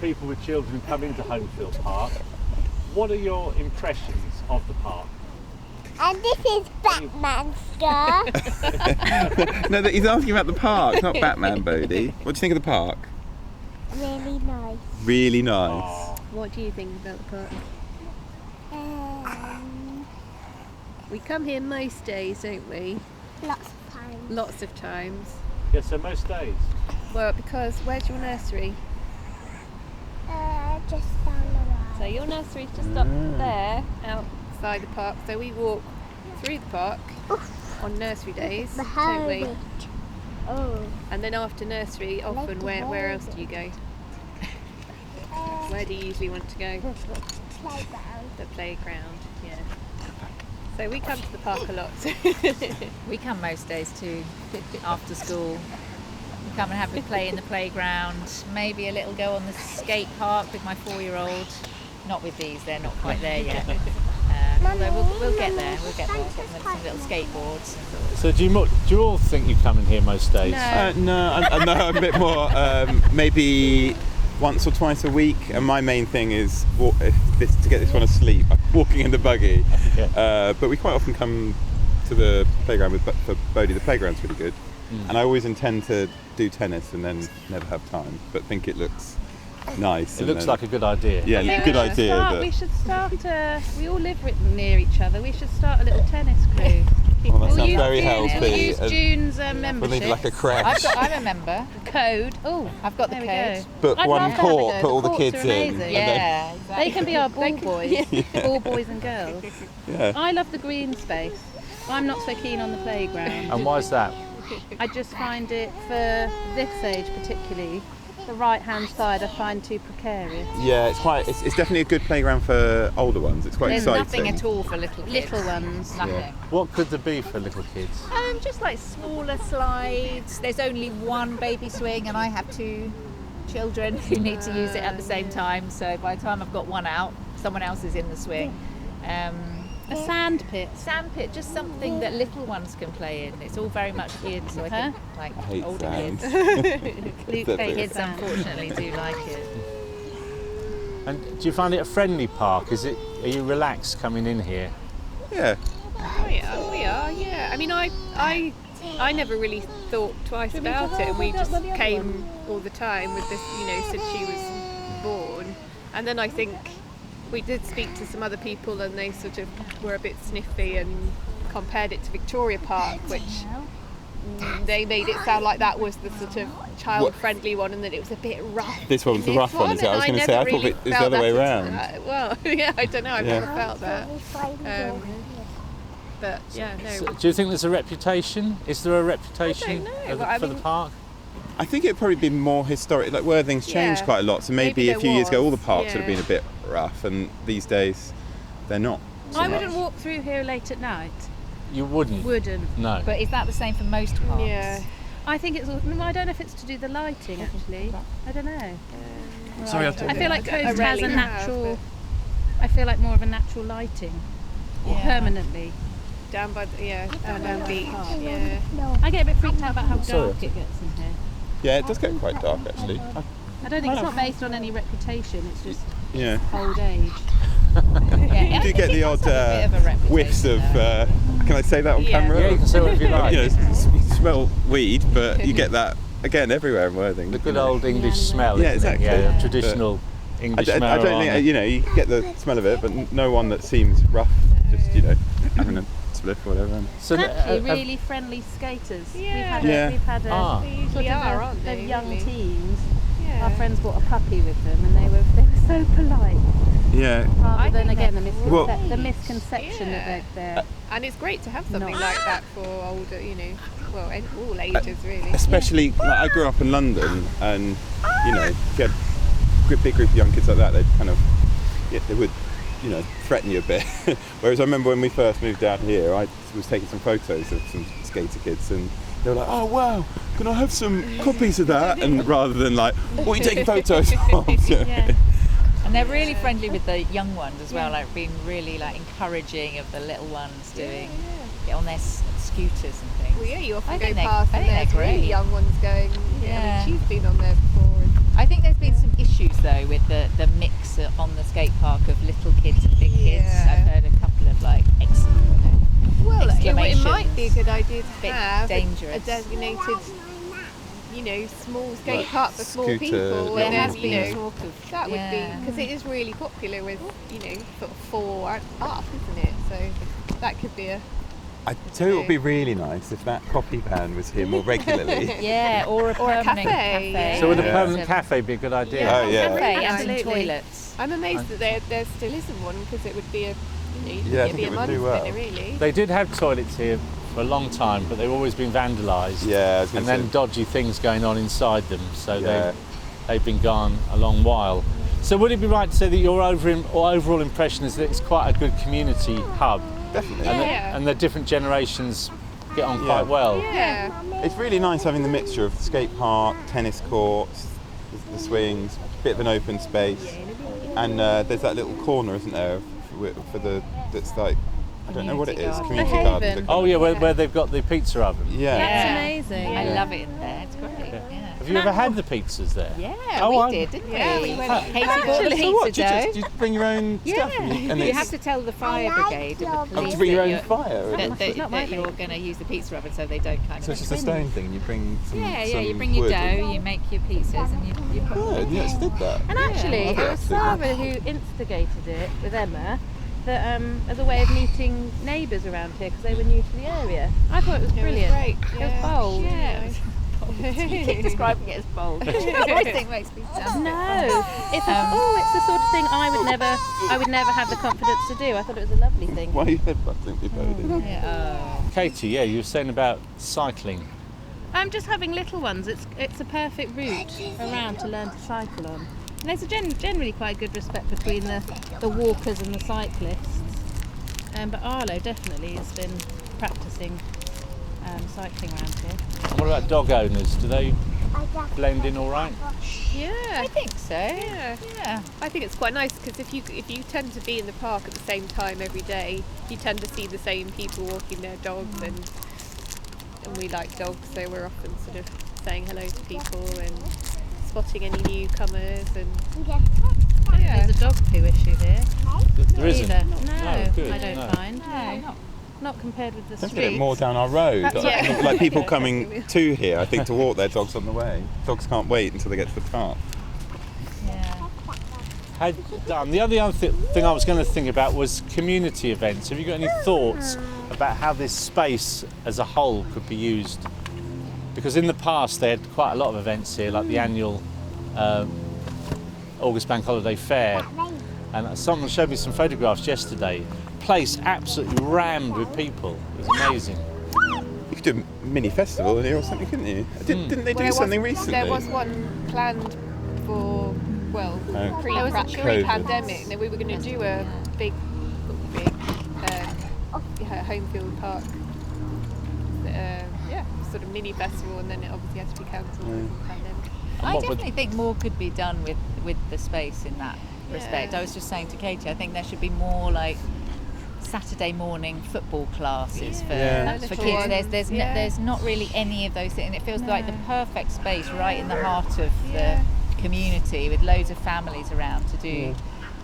people with children who come into Homefield Park. What are your impressions of the park? And this is Batman's car. No, he's asking about the park, not Batman, Bodhi. What do you think of the park? Really nice. Really nice. Oh, What do you think about the park? We come here most days, don't we? Lots of times. Lots of times. yeah, so most days. Well, because where's your nursery? Just down the So road. your nursery's just up there, outside the park. So we walk through the park on nursery days, don't we? Behind it. Oh. And then after nursery, often where else do you go? Where do you usually want to go? Playground. The playground, yeah. So we come to the park a lot. We come most days too, after school. We come and have a play in the playground, maybe a little go on the skate park with my 4-year-old. Not with these, they're not quite there yet. Although we'll get there, we'll get them some little skateboards. So do you all think you come in here most days? No, I'm a bit more, maybe once or twice a week. And my main thing is to get this one asleep. I'm walking in the buggy. Okay. But we quite often come to the playground for Bodhi. The playground's really good. And I always intend to do tennis and then never have time, but think it looks nice. It looks like a good idea. Yeah, good idea. We should start. We all live near each other. We should start a little tennis crew. Well, that sounds use very June's- healthy. We'll use June's We'll membership. need like a crash. I remember. Code. Oh, I've got the there we code. go. Book I'd one love to have a court, go. put all the courts kids are in. amazing. and Yeah, exactly. They can be our ball boys, ball boys and girls. Yeah. I love the green space. I'm not so keen on the playground. And why is that? I just find it, for this age particularly, the right-hand side I find too precarious. Yeah, it's definitely a good playground for older ones. It's quite There's exciting. nothing at all for little kids. Little ones. Nothing. What could there be for little kids? Just like smaller slides. There's only one baby swing and I have 2 children who need to use it at the same time. So by the time I've got one out, someone else is in the swing. A sand pit. Sandpit, just something that little ones can play in. It's all very much geared to, I think, like I hate older sand. kids. Luke hates Kids sand. unfortunately do like it. And do you find it a friendly park? Are you relaxed coming in here? Yeah. Oh yeah, we are. Yeah. I mean, I never really thought twice about it, and we just came all the time with this, since she was born. And then I think we did speak to some other people, and they sort of were a bit sniffy and compared it to Victoria Park, which they made it sound like that was the sort of child-friendly one, and that it was a bit rough. This one's the rough one, is it? I was going to say, I thought it was the other way around. Well, yeah, I don't know. I've Yeah. never felt that. But yeah, no. So, do you think there's a reputation? Is there a reputation I don't know. for the park? I think it'd probably be more historic. Like Worthing's changed Yeah. quite a lot, so maybe Maybe a few years ago there all the was, parks would have yeah. been a bit rough, and these days they're not. So I much. wouldn't walk through here late at night. You wouldn't? Wouldn't. No. But is that the same for most parks? Yeah. I think it's. No, I don't know if it's to do the lighting actually. I don't know. Sorry, I feel like I Coast has rarely a have, natural. I feel like more of a natural lighting, permanently. Down by the, down the beach. park. Yeah. I get a bit freaked out about how Sorry. dark it gets in here. Yeah, it does get quite dark actually. I don't think it's not based on any reputation. It's just Yeah. old age. Yeah, You do get the odd whiffs of. Can I say that on camera? Yeah, you can say whatever you like. You know, you smell weed, but you get that again everywhere in Worthing. The good old English smell. Yeah, isn't it? exactly. Yeah, the traditional English I smell. don't think you get the smell of it, but no one that seems rough. Just having a spliff or whatever. So, Actually, really friendly skaters. Yeah. We've had a Ah. They sort usually of are, aren't they're they? young really? teens. Yeah. Our friends brought a puppy with them, and they were so polite. Yeah. Rather than think again Well- the misconception that they're And it's great to have something Not- like that for older, all ages really. Especially, like, I grew up in London, and if you had a big group of young kids like that, they'd kind of, they would, threaten you a bit. Whereas I remember when we first moved down here, I was taking some photos of some skater kids, and they were like, "Oh wow, can I have some copies of that?" And rather than like, "What are you taking photos of?" And they're really friendly with the young ones as well, like being really like encouraging of the little ones doing on their scooters and things. Well, yeah, you often I go think past I and think there's they're really great. young ones going, Yeah. she's been on there before. And I think there's been some issues issues though with the mix on the skate park of little kids and big kids. Yeah. I've heard a couple of like Well, it might exclamations. be a good idea to Bit have dangerous. a designated, small skate Like park for small scooter, people. There and has then, been talk of that would be, because it is really popular with, sort of 4 and up, isn't it? So that could be a. I tell you, it would be really nice if that coffee van was here more regularly. Yeah, or a permanent cafe, yeah. So would a Yeah. permanent cafe be a good idea? Yeah. Oh yeah. cafe and some Absolutely. toilets. I'm amazed that there still isn't one, because it would be a, Yeah, I it'd think be it a would do money well. spinner, really. They did have toilets here for a long time, but they've always been vandalised. Yeah, I was And gonna then say. dodgy things going on inside them, so Yeah. they've been gone a long while. So would it be right to say that your overall impression is that it's quite a good community hub, Definitely. and, Yeah. and the different generations get on Yeah. quite well? Yeah. It's really nice having the mixture of the skate park, tennis courts, the swings, bit of an open space, and there's that little corner, isn't there, for the that's like, I don't know what it is, Community community garden. garden. Haven. Oh yeah, where they've got the pizza oven. Yeah. That's Yeah. amazing. I love it in there. It's great. Yeah. Have you ever had the pizzas there? Yeah, Oh, we did, didn't Yeah, we? we went- Katie bought the So what? pizza Do dough. you just bring your own stuff? Yeah, And you it's, have to tell the fire I like brigade and the your- police to bring your that own you're- fire. that you're going to use the pizza oven, so they don't kind So of. it's just a stone thing, and you bring some. Yeah, some you bring your wood dough, you make your pizzas, and you put. Oh, you actually did that. And actually, Yeah. it was Sarah who instigated it with Emma, that as a way of meeting neighbours around here because they were new to the area. I thought it was brilliant. Great. It was bold. Yeah. You keep describing it as bold. I think makes me sound. No, it's it's the sort of thing I would never have the confidence to do. I thought it was a lovely thing. Why are you headbutting people? Yeah. Katie, yeah, you were saying about cycling. I'm just having little ones. It's a perfect route around to learn to cycle on. And there's a generally quite good respect between the walkers and the cyclists. But Arlo definitely has been practicing cycling around here. And what about dog owners? Do they blend in all right? Yeah. I think so. Yeah. Yeah. I think it's quite nice, because if you tend to be in the park at the same time every day, you tend to see the same people walking their dogs, and we like dogs, so we're often sort of saying hello to people and spotting any newcomers, and There's a dog poo issue here. There isn't. Either. No, Oh, good. I don't No. find. No, Not compared with the Let's street. get it more down our road. Yeah. Like people coming to here, I think, to walk their dogs on the way. Dogs can't wait until they get to the park. Yeah. The other thing I was going to think about was community events. Have you got any thoughts about how this space as a whole could be used? Because in the past they had quite a lot of events here, like the annual August Bank Holiday Fair, and someone showed me some photographs yesterday. Place absolutely rammed with people. It was amazing. You could do a mini festival in here or something, couldn't you? Didn't they do something recently? There was one planned for, well, Oh. pre-pandemic. That we were going to do a big Homefield Park, sort of mini festival, and then it obviously had to be cancelled because of the pandemic. I what would- definitely think more could be done with the space in that respect. Yeah. I was just saying to Katie, I think there should be more like Saturday morning football classes for, Yeah. for Little kids. ones, There's not really any of those things, and it feels like the perfect space right in the heart of Yeah. the community with loads of families around to do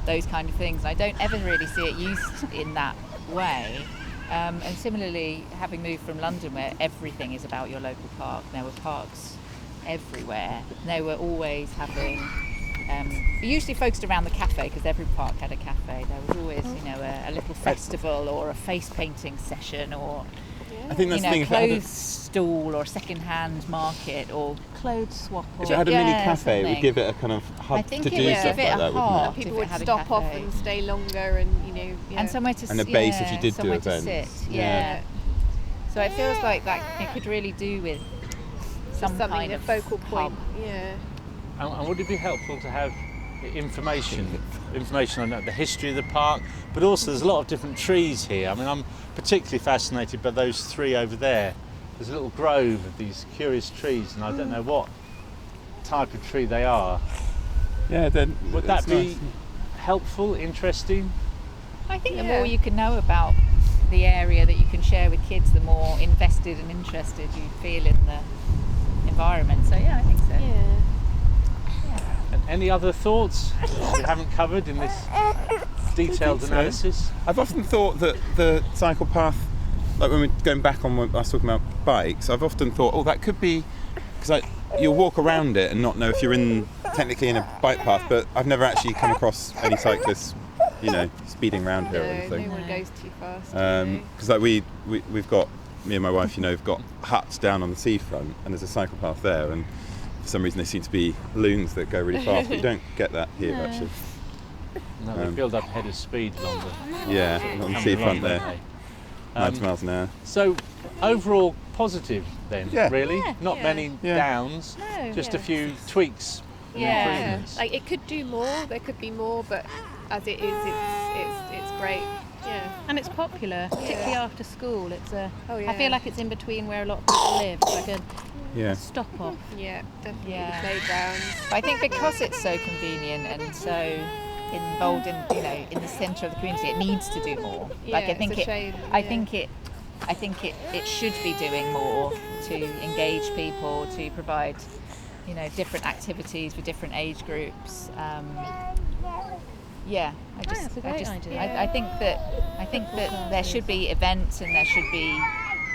those kind of things. I don't ever really see it used in that way. And similarly, having moved from London where everything is about your local park, there were parks everywhere. They were always having, usually focused around the cafe because every park had a cafe. There was always, a little festival or a face painting session or, I think that's the thing. a If it had clothes stall or a second-hand market or clothes swap. Or, a mini yeah, cafe, it would something. give it a kind of I hub think to it do would stuff give it like a that, wouldn't heart. it? People if it would had a stop off cafe. and stay longer, and And somewhere to And a sit, base if you did do somewhere to events. sit. Yeah. Yeah. So it feels like that it could really do with some something kind a of focal point. hub. Yeah. And would it be helpful to have information on the history of the park, but also there's a lot of different trees here. I mean, I'm particularly fascinated by those three over there. There's a little grove of these curious trees, and I don't know what type of tree they are. Yeah, then Would that it's be nice. helpful, interesting? I think the Yeah. more you can know about the area that you can share with kids, the more invested and interested you feel in the environment. So yeah, I think so. Yeah. And Any other thoughts we haven't covered in this detailed so. analysis? I've often thought that the cycle path, like when we're going back on when I was talking about bikes, I've often thought, oh, that could be, because you'll walk around it and not know if you're technically in a bike path, but I've never actually come across any cyclists, speeding around here or No, anything. no one goes too fast. Because like we've got, me and my wife, have got huts down on the seafront, and there's a cycle path there, and for some reason they seem to be loons that go really fast, but you don't get that here actually. No, they build up head of speed along the Yeah, on the coming seafront along, there, don't they? 90 miles an hour. So overall positive then, Yeah. really? Yeah. Not Yeah. many Yeah. downs, No, just yeah. a few tweaks and Yeah. improvements. Like it could do more. There could be more, but as it is, it's great. Yeah. And it's popular, particularly after school. It's a. Oh, I yeah. feel like it's in between where a lot of people live. It's like a Yeah. stop off. Yeah, definitely Yeah. the playgrounds. But I think because it's so convenient and so involved in in the centre of the community, it needs to do more. Yeah, Like I think it's a shame, I yeah. think it should be doing more to engage people, to provide different activities for different age groups. Yeah, that's a great idea. I think that there should be events and there should be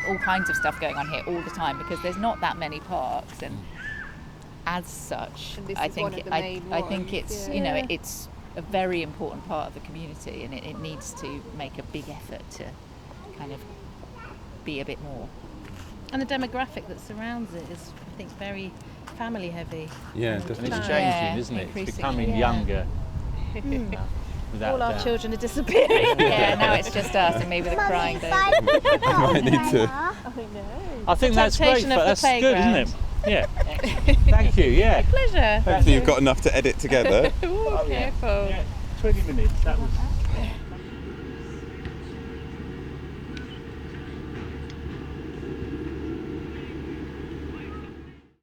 all kinds of stuff going on here all the time, because there's not that many parks, and as such, And this I is think one of the I main think ones, it's yeah. it's a very important part of the community, and it needs to make a big effort to kind of be a bit more. And the demographic that surrounds it is, I think, very family heavy. Yeah, And definitely. it's Yeah, changing, isn't it? It's increasingly, becoming yeah. younger. Without All our doubt. children are disappearing. Yeah, now it's just us and maybe the crying baby. I might need to. I think that's great, temptation of but the that's good, isn't it? playground. Yeah. Thank you, yeah. Pleasure. Hopefully you've got enough to edit together. Ooh, careful. Yeah, 20 minutes, that was...